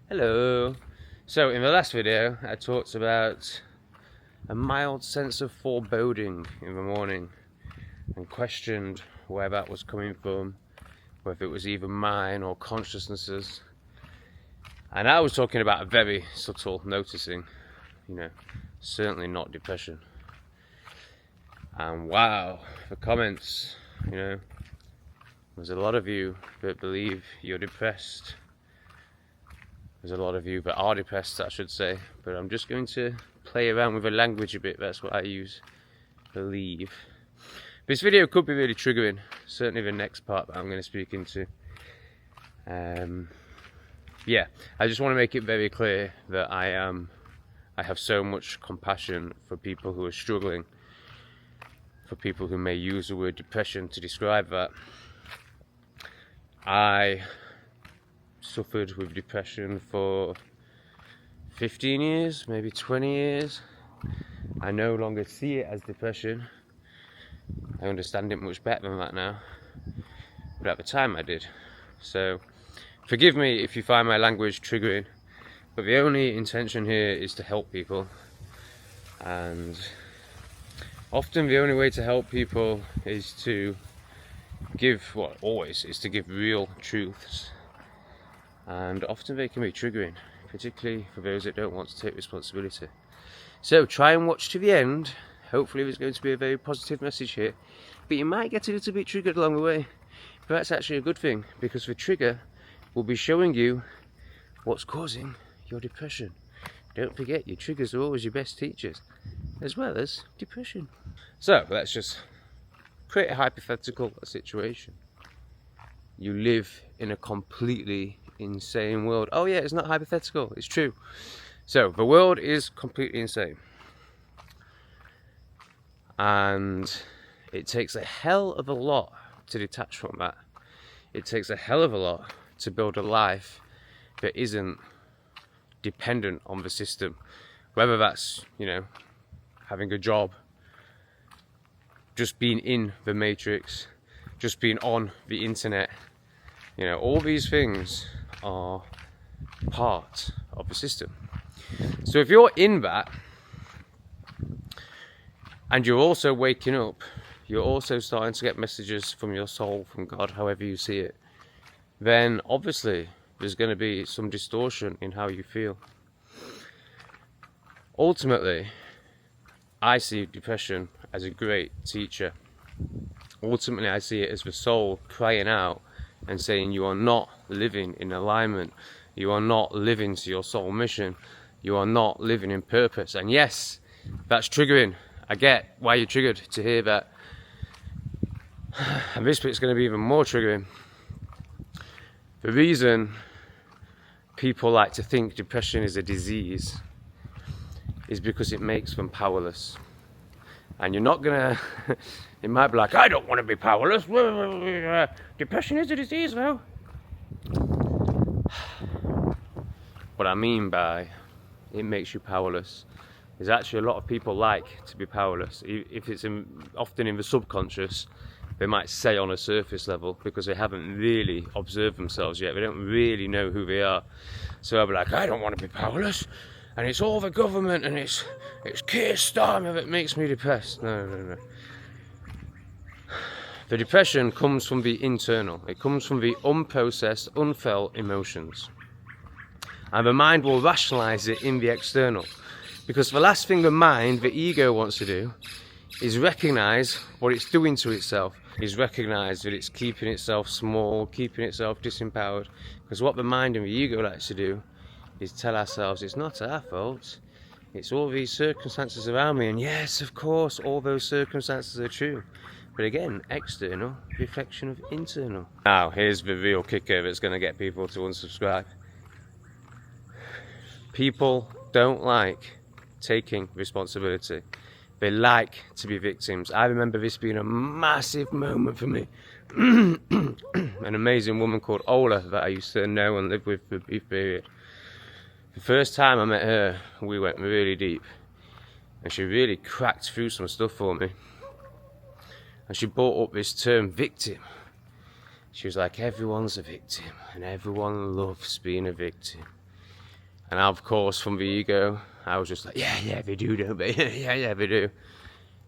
Hello. So in the last video I talked about a mild sense of foreboding in the morning and questioned where that was coming from, whether it was either mine or consciousnesses. And I was talking about a very subtle noticing, certainly not depression. And wow, the comments, there's a lot of you that believe you're depressed. There's a lot of you that are depressed, I should say, but I'm just going to play around with the language a bit. That's what I use, believe. This video could be really triggering, certainly the next part that I'm going to speak into. Yeah, I just want to make it very clear that I have so much compassion for people who are struggling, for people who may use the word depression to describe that. I suffered with depression for 15 years, maybe 20 years. I no longer see it as depression. I understand it much better than that now, but at the time I did. So forgive me if you find my language triggering, but the only intention here is to help people, and often the only way to help people is to give, always is to give real truths, and often they can be triggering, particularly for those that don't want to take responsibility. So try and watch to the end. Hopefully there's going to be a very positive message here, but you might get a little bit triggered along the way, but that's actually a good thing, because the trigger will be showing you what's causing your depression. Don't forget, your triggers are always your best teachers, as well as depression. So let's just create a hypothetical situation. You live in a completely insane world. Oh yeah, it's not hypothetical, it's true. So the world is completely insane, and it takes a hell of a lot to detach from that. It takes a hell of a lot to build a life that isn't dependent on the system, whether that's having a job, just being in the matrix, just being on the internet. All these things are part of the system. So if you're in that, and you're also waking up, you're also starting to get messages from your soul, from God, however you see it, then obviously there's going to be some distortion in how you feel. Ultimately, I see depression as a great teacher. Ultimately, I see it as the soul crying out and saying, you are not living in alignment. You are not living to your soul mission. You are not living in purpose. And yes, that's triggering. I get why you're triggered to hear that. And this bit's going to be even more triggering. The reason people like to think depression is a disease is because it makes them powerless. And you're not gonna, it might be like, I don't want to be powerless. Depression is a disease though. What I mean by it makes you powerless is actually a lot of people like to be powerless. If it's often in the subconscious, they might say on a surface level, because they haven't really observed themselves yet. They don't really know who they are. So they'll be like, I don't want to be powerless, and it's all the government, and it's Keir Starmer that makes me depressed. No. The depression comes from the internal. It comes from the unprocessed, unfelt emotions. And the mind will rationalize it in the external. Because the last thing the mind, the ego, wants to do is recognize what it's doing to itself, is recognize that it's keeping itself small, keeping itself disempowered. Because what the mind and the ego likes to do is tell ourselves it's not our fault, it's all these circumstances around me. And yes, of course, all those circumstances are true. But again, external, reflection of internal. Now, here's the real kicker that's going to get people to unsubscribe. People don't like taking responsibility. They like to be victims. I remember this being a massive moment for me. An amazing woman called Ola that I used to know and live with for a brief period. The first time I met her, we went really deep, and she really cracked through some stuff for me. And she brought up this term, victim. She was like, everyone's a victim and everyone loves being a victim. And of course, from the ego, I was just like, yeah, they do, don't they? yeah, they do.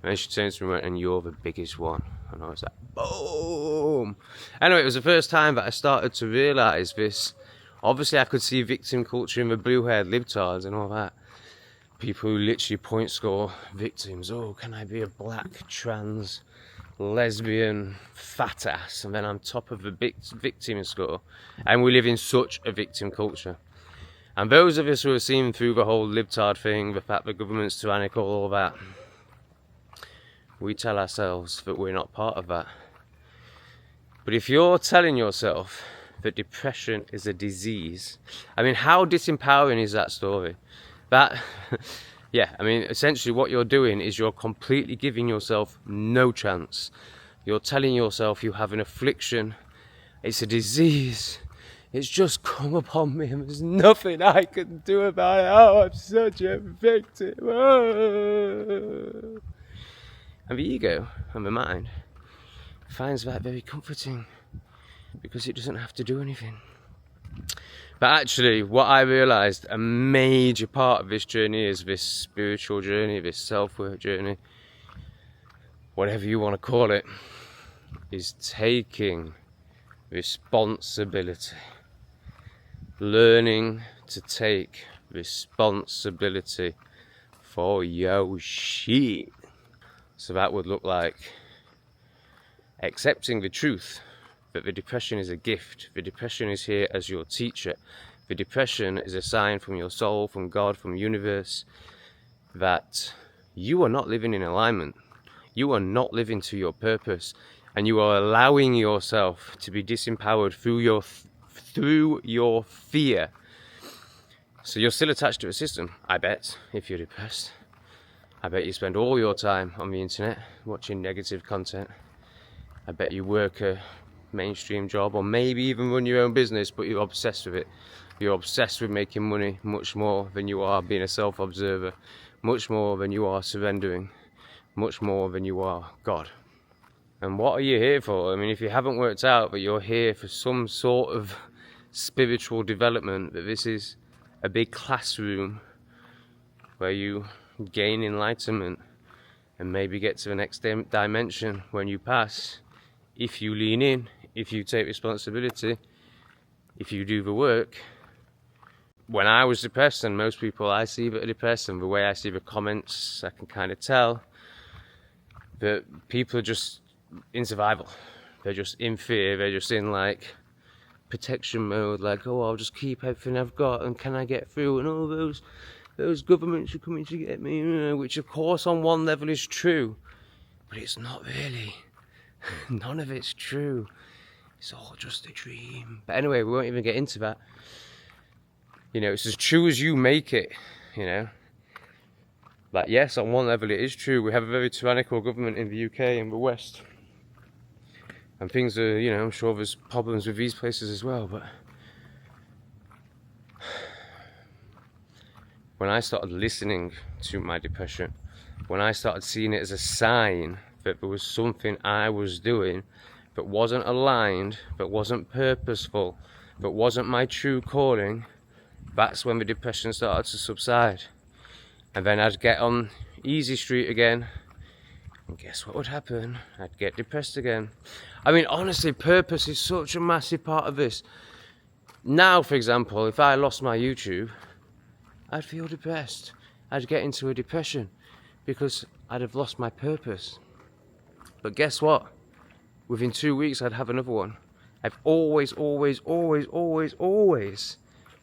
And then she turns to me and went, and you're the biggest one. And I was like, boom. Anyway, it was the first time that I started to realise this. Obviously, I could see victim culture in the blue-haired libtards and all that. People who literally point score victims. Oh, can I be a black, trans, lesbian, fat ass? And then I'm top of the victim score. And we live in such a victim culture. And those of us who have seen through the whole libtard thing, the fact the government's tyrannical, all that, we tell ourselves that we're not part of that. But if you're telling yourself that depression is a disease, I mean, how disempowering is that story? That, yeah, I mean, essentially what you're doing is you're completely giving yourself no chance. You're telling yourself you have an affliction, it's a disease, it's just come upon me and there's nothing I can do about it. Oh, I'm such a victim. Oh. And the ego and the mind finds that very comforting because it doesn't have to do anything. But actually, what I realised, a major part of this journey is this spiritual journey, this self-work journey, whatever you want to call it, is taking responsibility. Learning to take responsibility for your shit. So that would look like accepting the truth that the depression is a gift. The depression is here as your teacher. The depression is a sign from your soul, from God, from the universe, that you are not living in alignment. You are not living to your purpose, and you are allowing yourself to be disempowered through your fear. So you're still attached to a system, I bet, if you're depressed. I bet you spend all your time on the internet watching negative content. I bet you work a mainstream job or maybe even run your own business, but you're obsessed with it. You're obsessed with making money much more than you are being a self-observer, much more than you are surrendering, much more than you are God. And what are you here for? I mean, if you haven't worked out that you're here for some sort of spiritual development, that this is a big classroom where you gain enlightenment and maybe get to the next dimension when you pass, if you lean in, if you take responsibility, if you do the work. When I was depressed, and most people I see that are depressed, and the way I see the comments, I can kind of tell that people are just in survival. They're just in fear, they're just in like protection mode, like, oh, I'll just keep everything I've got and can I get through, and all those governments are coming to get me, which of course on one level is true, but it's not really. None of it's true. It's all just a dream. But anyway, we won't even get into that. You know, it's as true as you make it, you know. Like, yes, on one level it is true. We have a very tyrannical government in the UK and the West. And things are, you know, I'm sure there's problems with these places as well, but when I started listening to my depression, when I started seeing it as a sign that there was something I was doing that wasn't aligned, that wasn't purposeful, that wasn't my true calling, that's when the depression started to subside. And then I'd get on easy street again, and guess what would happen? I'd get depressed again. I mean, honestly, purpose is such a massive part of this. Now, for example, if I lost my YouTube, I'd feel depressed. I'd get into a depression because I'd have lost my purpose. But guess what? Within 2 weeks, I'd have another one. I've always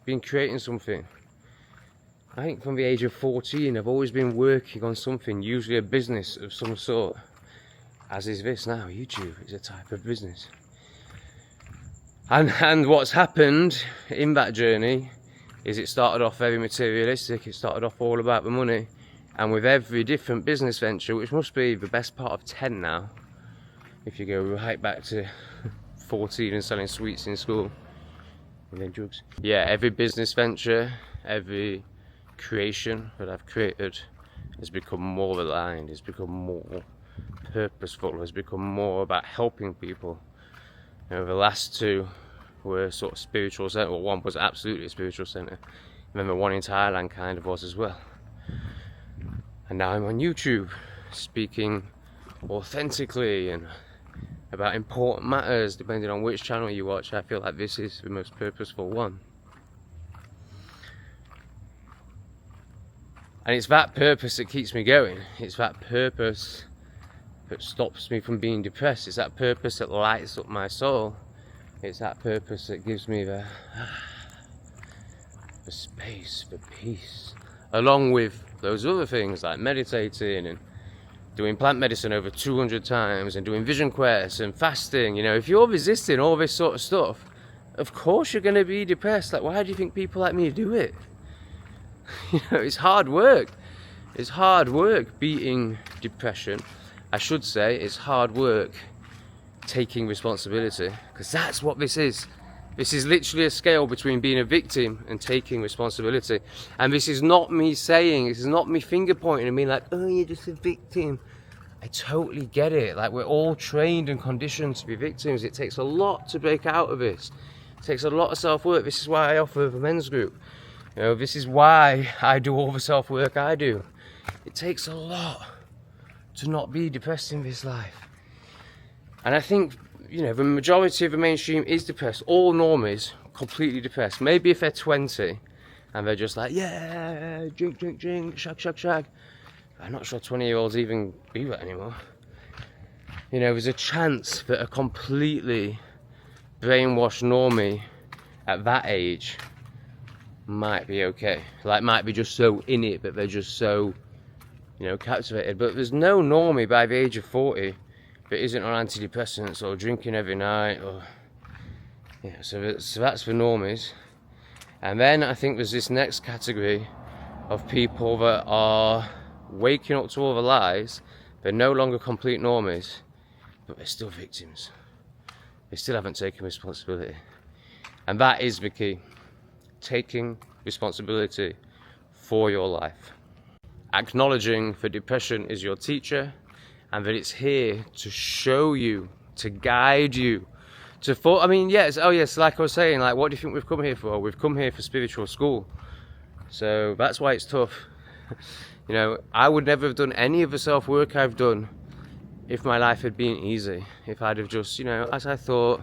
been creating something. I think from the age of 14, I've always been working on something, usually a business of some sort. As is this now, YouTube is a type of business. And what's happened in that journey is it started off very materialistic, it started off all about the money. And with every different business venture, which must be the best part of 10 now, if you go right back to 14 and selling sweets in school, and then drugs. Yeah, every business venture, every creation that I've created has become more aligned, has become more purposeful, has become more about helping people The last two were sort of spiritual centre. Well, one was absolutely a spiritual centre. Remember, one in Thailand kind of was as well. And now I'm on YouTube speaking authentically and about important matters, depending on which channel you watch. I feel like this is the most purposeful one. And it's that purpose that keeps me going. It's that purpose that stops me from being depressed. It's that purpose that lights up my soul. It's that purpose that gives me the space, the peace. Along with those other things like meditating and doing plant medicine over 200 times and doing vision quests and fasting. If you're resisting all this sort of stuff, of course you're going to be depressed. Like, why do you think people like me do it? It's hard work. It's hard work beating depression. I should say it's hard work taking responsibility, because that's what this is. This is literally a scale between being a victim and taking responsibility. And this is not me saying, this is not me finger pointing and being like, oh, you're just a victim. I totally get it. Like, we're all trained and conditioned to be victims. It takes a lot to break out of this. It takes a lot of self-work. This is why I offer the men's group. This is why I do all the self-work I do. It takes a lot to not be depressed in this life. And I think, the majority of the mainstream is depressed. All normies completely depressed. Maybe if they're 20 and they're just like, yeah, drink, shag. I'm not sure 20-year-olds even do that anymore. There's a chance that a completely brainwashed normie at that age might be okay. Like, might be just so in it that they're just so, captivated. But there's no normie by the age of 40 that isn't on antidepressants or drinking every night, or so that's for normies. And then I think there's this next category of people that are waking up to all the lies. They're no longer complete normies, but they're still victims. They still haven't taken responsibility. And that is the key. Taking responsibility for your life. Acknowledging that depression is your teacher, and that it's here to show you, to guide you, yes, like I was saying, like, what do you think we've come here for? We've come here for spiritual school. So that's why it's tough. I would never have done any of the self-work I've done if my life had been easy. If I'd have just, as I thought,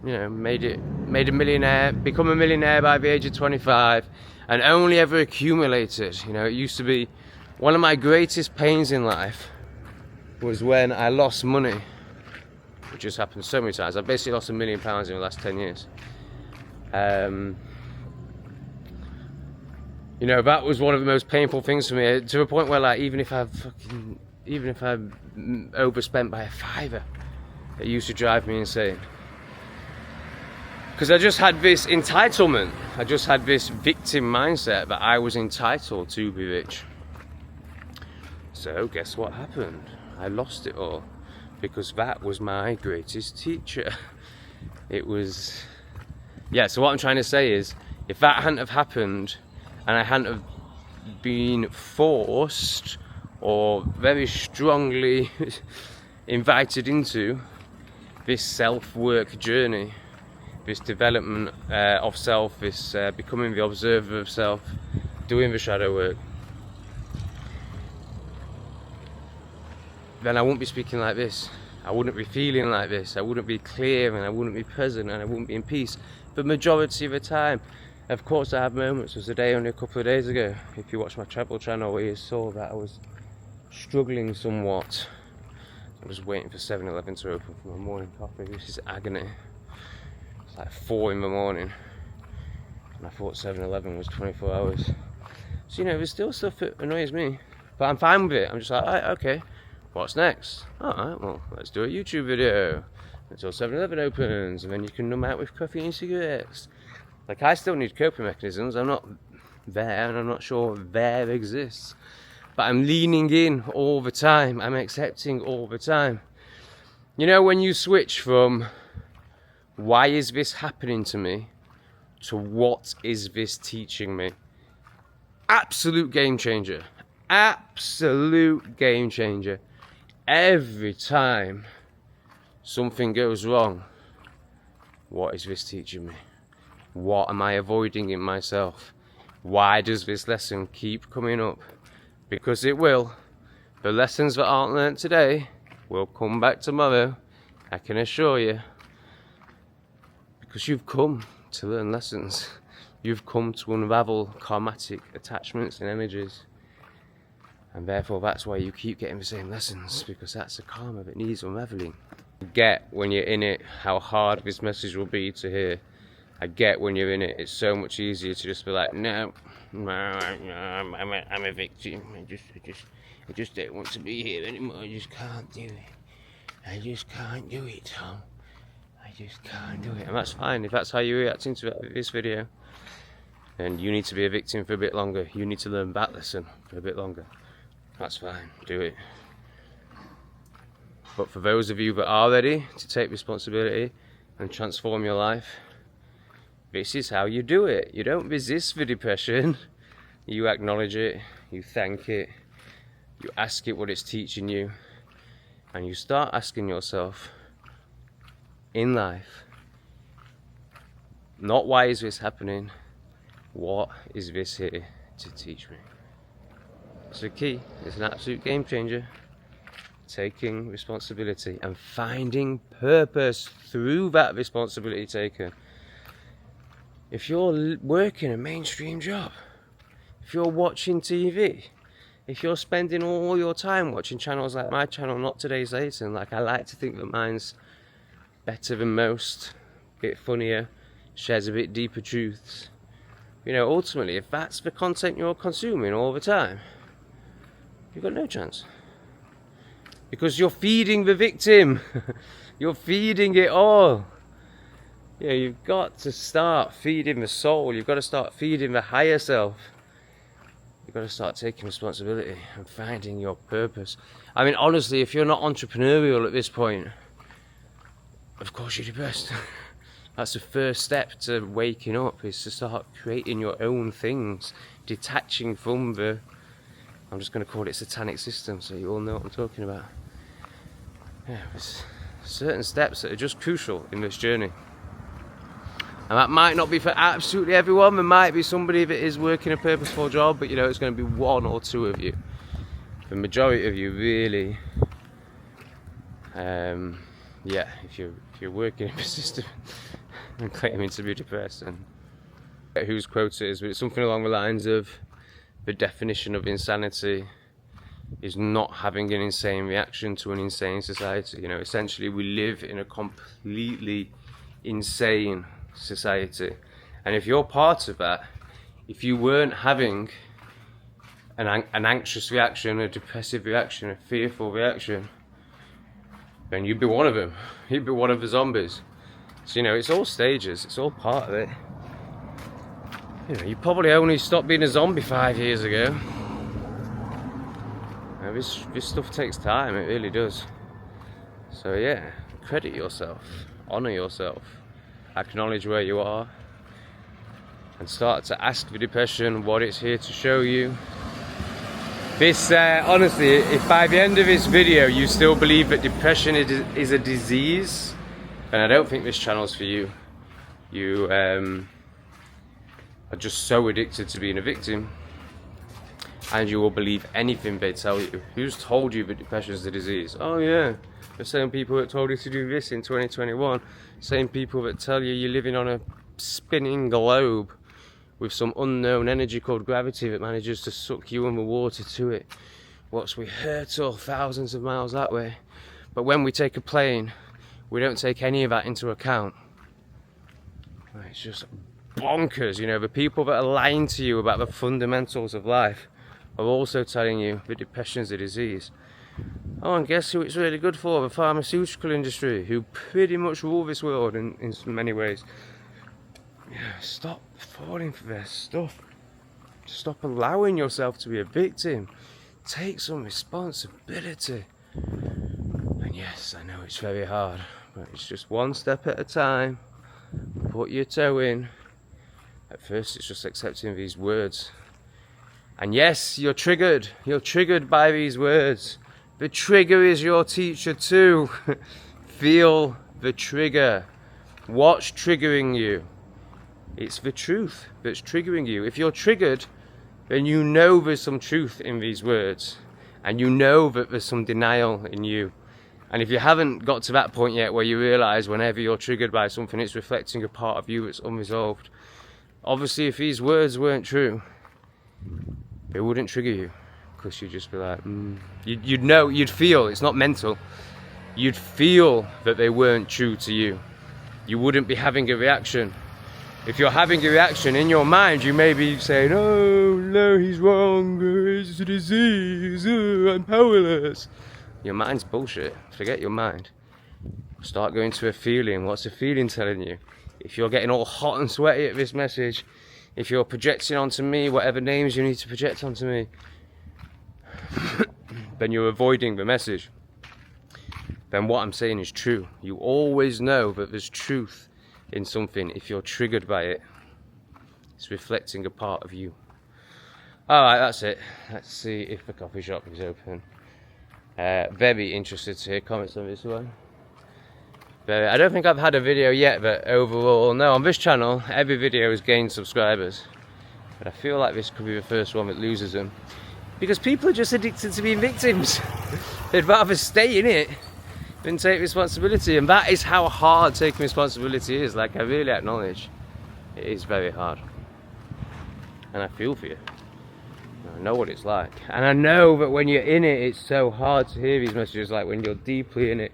made a millionaire, become a millionaire by the age of 25, and only ever accumulated. It used to be one of my greatest pains in life was when I lost money, which has happened so many times. I've basically lost £1 million in the last 10 years. That was one of the most painful things for me, to a point where, like, even if I've overspent by a fiver, it used to drive me insane. Because I just had this entitlement. I just had this victim mindset that I was entitled to be rich. So guess what happened? I lost it all, because that was my greatest teacher. It was, so what I'm trying to say is, if that hadn't have happened, and I hadn't have been forced or very strongly invited into this self-work journey, this development of self, this becoming the observer of self, doing the shadow work, then I wouldn't be speaking like this. I wouldn't be feeling like this. I wouldn't be clear, and I wouldn't be present, and I wouldn't be in peace the majority of the time. Of course, I have moments. There was a day only a couple of days ago, if you watch my travel channel, where you saw that I was struggling somewhat. I was waiting for 7-Eleven to open for my morning coffee. This is agony. It's like 4 in the morning, and I thought 7-Eleven was 24 hours. So, there's still stuff that annoys me, but I'm fine with it. I'm just like, right, okay, what's next? Alright, well, let's do a YouTube video until 7-Eleven opens, and then you can numb out with coffee and cigarettes. Like, I still need coping mechanisms. I'm not there, and I'm not sure there exists. But I'm leaning in all the time. I'm accepting all the time. When you switch from, why is this happening to me, to what is this teaching me? Absolute game changer. Absolute game changer. Every time something goes wrong, What is this teaching me? What am I avoiding in myself? Why does this lesson keep coming up? Because it will. The lessons that aren't learnt today will come back tomorrow, I can assure you. Because you've come to learn lessons. You've come to unravel karmatic attachments and energies. And therefore that's why you keep getting the same lessons, because that's the karma that needs unraveling. I get when you're in it how hard this message will be to hear. I get when you're in it, it's so much easier to just be like, no, I'm a victim. I just don't want to be here anymore. I just can't do it. I just can't do it, Tom. I just can't do it. And that's fine. If that's how you're reacting to this video, then you need to be a victim for a bit longer. You need to learn that lesson for a bit longer. That's fine. Do it. But for those of you that are ready to take responsibility and transform your life, this is how you do it. You don't resist the depression. You acknowledge it. You thank it. You ask it what it's teaching you. And you start asking yourself in life, not why is this happening? What is this here to teach me? It's the key. It's an absolute game changer. Taking responsibility and finding purpose through that responsibility taken. If you're working a mainstream job, if you're watching TV, if you're spending all your time watching channels like my channel, Not Today's Satan, like I like to think that mine's better than most, a bit funnier, shares a bit deeper truths. You know, ultimately, if that's the content you're consuming all the time, you've got no chance. Because you're feeding the victim. You're feeding it all. Yeah, you've got to start feeding the soul. You've got to start feeding the higher self. You've got to start taking responsibility and finding your purpose. I mean, honestly, if you're not entrepreneurial at this point, of course you're depressed. That's the first step to waking up, is to start creating your own things, detaching from the, I'm just going to call it satanic system so you all know what I'm talking about. Yeah, there's certain steps that are just crucial in this journey. And that might not be for absolutely everyone. There might be somebody that is working a purposeful job, but you know, it's going to be one or two of you. The majority of you really, yeah, if you're working in the system and claiming to be depressed, and whose quote it is, but it's something along the lines of, the definition of insanity is not having an insane reaction to an insane society. You know, essentially we live in a completely insane society, and if you're part of that, if you weren't having an anxious reaction, a depressive reaction, a fearful reaction, then you'd be one of them. You'd be one of the zombies. So you know, it's all stages, it's all part of it. You know, you probably only stopped being a zombie 5 years ago. Now, this stuff takes time, it really does. So yeah, credit yourself, honour yourself, acknowledge where you are, and start to ask the depression what it's here to show you. This, honestly, if by the end of this video you still believe that depression is a disease, then I don't think this channel's for you. You are just so addicted to being a victim, and you will believe anything they tell you. Who's told you that depression is a disease? Oh yeah, the same people that told you to do this in 2021, same people that tell you you're living on a spinning globe with some unknown energy called gravity that manages to suck you and the water to it, whilst we hurtle thousands of miles that way. But when we take a plane, we don't take any of that into account. It's just bonkers. You know, the people that are lying to you about the fundamentals of life are also telling you that depression is a disease. Oh, and guess who it's really good for? The pharmaceutical industry, who pretty much rule this world in many ways. Yeah, stop falling for their stuff. Stop allowing yourself to be a victim. Take some responsibility. And yes, I know it's very hard, but it's just one step at a time. Put your toe in. At first it's just accepting these words. And yes, you're triggered. You're triggered by these words. The trigger is your teacher too. Feel the trigger. What's triggering you? It's the truth that's triggering you. If you're triggered, then you know there's some truth in these words, and you know that there's some denial in you. And if you haven't got to that point yet where you realise whenever you're triggered by something, it's reflecting a part of you that's unresolved. Obviously, if these words weren't true, they wouldn't trigger you, because you'd just be like, you'd know, you'd feel, it's not mental, you'd feel that they weren't true to you. You wouldn't be having a reaction. If you're having a reaction in your mind, you may be saying, oh no, he's wrong, it's a disease, I'm powerless. Your mind's bullshit. Forget your mind. Start going to a feeling. What's the feeling telling you? If you're getting all hot and sweaty at this message, if you're projecting onto me whatever names you need to project onto me, then you're avoiding the message. Then what I'm saying is true. You always know that there's truth in something if you're triggered by it. It's reflecting a part of you. Alright, that's it. Let's see if the coffee shop is open. Very interested to hear comments on this one. But I don't think I've had a video yet, but overall, no, on this channel, every video has gained subscribers. But I feel like this could be the first one that loses them. Because people are just addicted to being victims. They'd rather stay in it than take responsibility. And that is how hard taking responsibility is. Like, I really acknowledge it is very hard. And I feel for you. I know what it's like, and I know that when you're in it, it's so hard to hear these messages, like when you're deeply in it.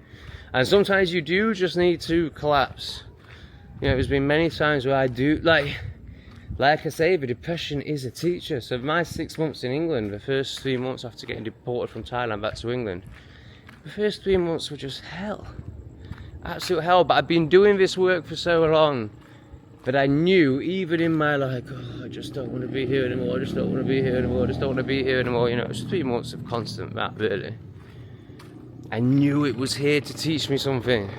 And sometimes you do just need to collapse. You know, there's been many times where I do, like I say, the depression is a teacher. So my 6 months in England, the first 3 months after getting deported from Thailand back to England, the first 3 months were just hell, absolute hell. But I've been doing this work for so long that I knew, even in my like, oh, I just don't want to be here anymore, I just don't want to be here anymore, I just don't want to be here anymore, you know, it's 3 months of constant that, really. I knew it was here to teach me something.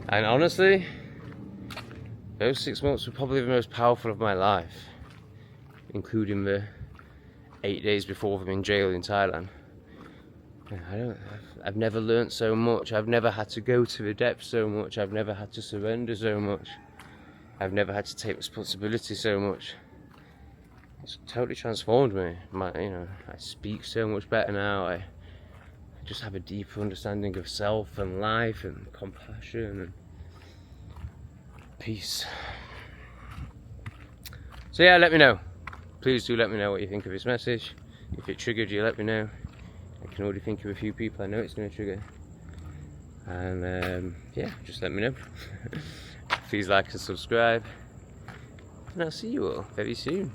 And honestly, those 6 months were probably the most powerful of my life, including the 8 days before them in jail in Thailand. I've never learnt so much, I've never had to go to the depths so much, I've never had to surrender so much. I've never had to take responsibility so much. It's totally transformed me. I speak so much better now. I just have a deeper understanding of self and life and compassion and peace. So yeah, let me know. Please do let me know what you think of this message. If it triggered you, let me know. I can already think of a few people I know it's going to trigger. And yeah, just let me know. Please like and subscribe, and I'll see you all very soon.